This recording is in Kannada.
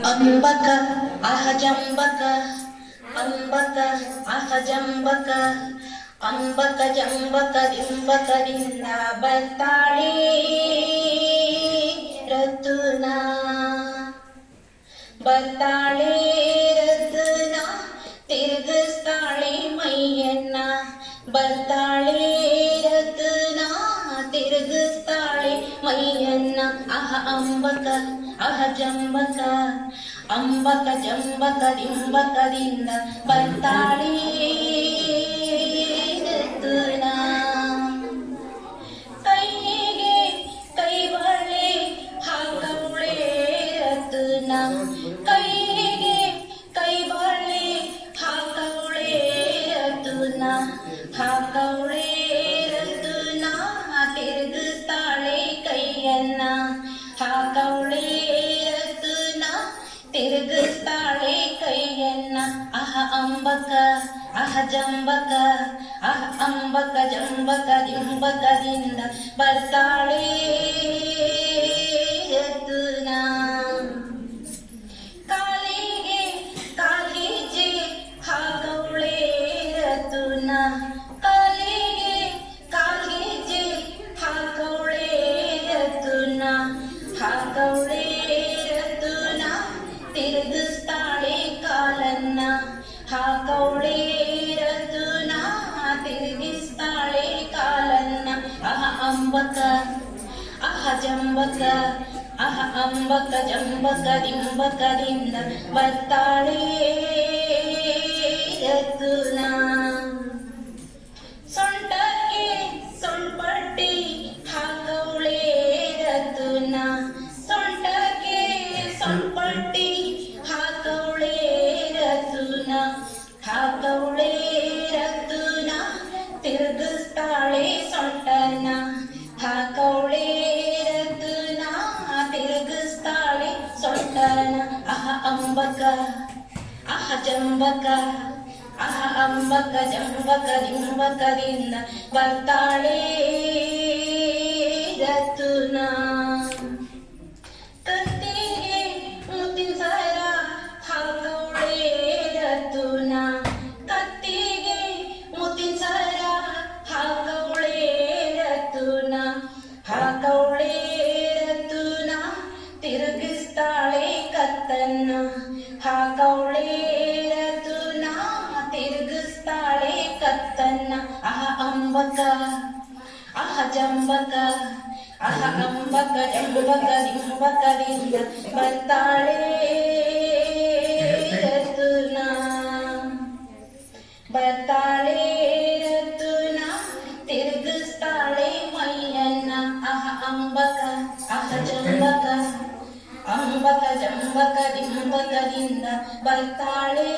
ಅಂಬಕ ಅಹಜಂಬಕ ಅಂಬಕ ಅಹಜಂಬಕ ಅಂಬಕ ಜಂಬಕ ದಿಂಬಕದಿಂದ ಬರ್ತಾಳೆ ರತುನ ಬರ್ತಾಳೆ ರತುನ ತಿರುಗಿಸ್ತಾಳೆ ಮೈಯನ್ನ ಬರ್ತಾಳೆ ರತುನ ತಿರುಗಿಸ್ತಾಳೆ ಮೈಯನ್ನ ಅಹ ಅಂಬಕ ಅಹ ಜಂಬಕ ಅಂಬಕ ಜಂಬಕ ದಿಂಬಕದಿಂದ ಬರ್ತಾಳೆ ರತುನ ಕೈಗೆ ಕೈಬಳೆ ಹಾಕವಳೆ ರತುನ ಕೈಗೆ ಕೈಬಳೆ ಹಾಕವಳೆ ರತುನ ಹಾಕವಳೆ ರತುನ ತಿರುಗಿಸ್ತಾಳೆ ಕೈಯನ್ನ ಹಾಕವಳೆ ರತುನ ತಿರುಗಿಸ್ತಾಳೆ ಕೈಯನ್ನ ಅಹ ಅಂಬಕ ಅಹ ಜಂಬಕ ಅಹ ಅಂಬಕ ಜಂಬಕ ದಿಂಬಕದಿಂದ ಬರ್ತಾಳೆ ರತುನ ಕಾಲಿಗೆ ಕಾಲ್ಗೆಜ್ಜೆ ಹಾಕವಳೆ ರತುನ ಕಾಲಿಗೆ ಕಾಲ್ಗೆಜ್ಜೆ ಹಾಕವಳೆ ರತುನ ಹಾಕವಳೆ ರತುನ ತಿರುಗಿಸ್ತಾಳೆ ಕಾಲನ್ನ ಹಾಕವಳೆ ರತುನ ತಿರುಗಿಸ್ತಾಳೆ ಕಾಲನ್ನ ಅಹ ಅಂಬಕ ಅಹ ಜಂಬಕ ಅಹ ಅಂಬಕ ಜಂಬಕ ದಿಂಬಕದಿಂದ ಬರ್ತಾಳೆ ರತುನ ಸೊಂಟಕ್ಕೆ ಸೊಂಪಟ್ಟಿ ಹಾಕವಳೆ ರತುನ ಸೊಂಟಕ್ಕೆ ಸೊಂಪಟ್ಟಿ ಹಾಕವಳೆ ರತುನ ಹಾಕವಳೆ ರತುನ ತಿರುಗಿಸ್ತಾಳೆ ಸೊಂಟನ ಹಾಕವಳೆ ರತುನ ತಿರುಗಿಸ್ತಾಳೆ ಸೊಂಟನ ಅಹ ಅಂಬಕ ಅಹ ಜಂಬಕ ಅಹ ಅಂಬಕ ಜಂಬಕ ದಿಂಬಕದಿಂದ ಬರ್ತಾಳೆ ರತುನ ಕತ್ತಿಗೆ ಮುತ್ತಿನ ಸರ ಹಾಕವಳೆ ರತುನ ಕತ್ತಿಗೆ ಮುತ್ತಿನ ಸರ ಹಾಕವಳೆ ರತುನ ಹಾಕವಳೆ ರತುನ ತಿರುಗಿಸ್ತಾಳೆ ಕತ್ತನ್ನ ಹಾಕವಳೆ ರತುನ ತಿರುಗಿಸ್ತಾಳೆ ಕತ್ತನ್ನ ಅಹ ಅಂಬಕ ಅಹ ಜಂಬಕ ಅಹ ಅಂಬಕ ಜಂಬಕ ದಿಂಬಕದಿಂದ ಬರ್ತಾಳೆ ರತುನ ಬರ್ತಾಳೆ ರತುನ ತಿರುಗಿಸ್ತಾಳೆ ಮೈಯನ್ನ ಅಹ ಅಂಬಕ ಅಹ ಜಂಬಕ ಅಂಬಕ ಜಂಬಕ ದಿಂಬಕದಿಂದ ಬರ್ತಾಳೆ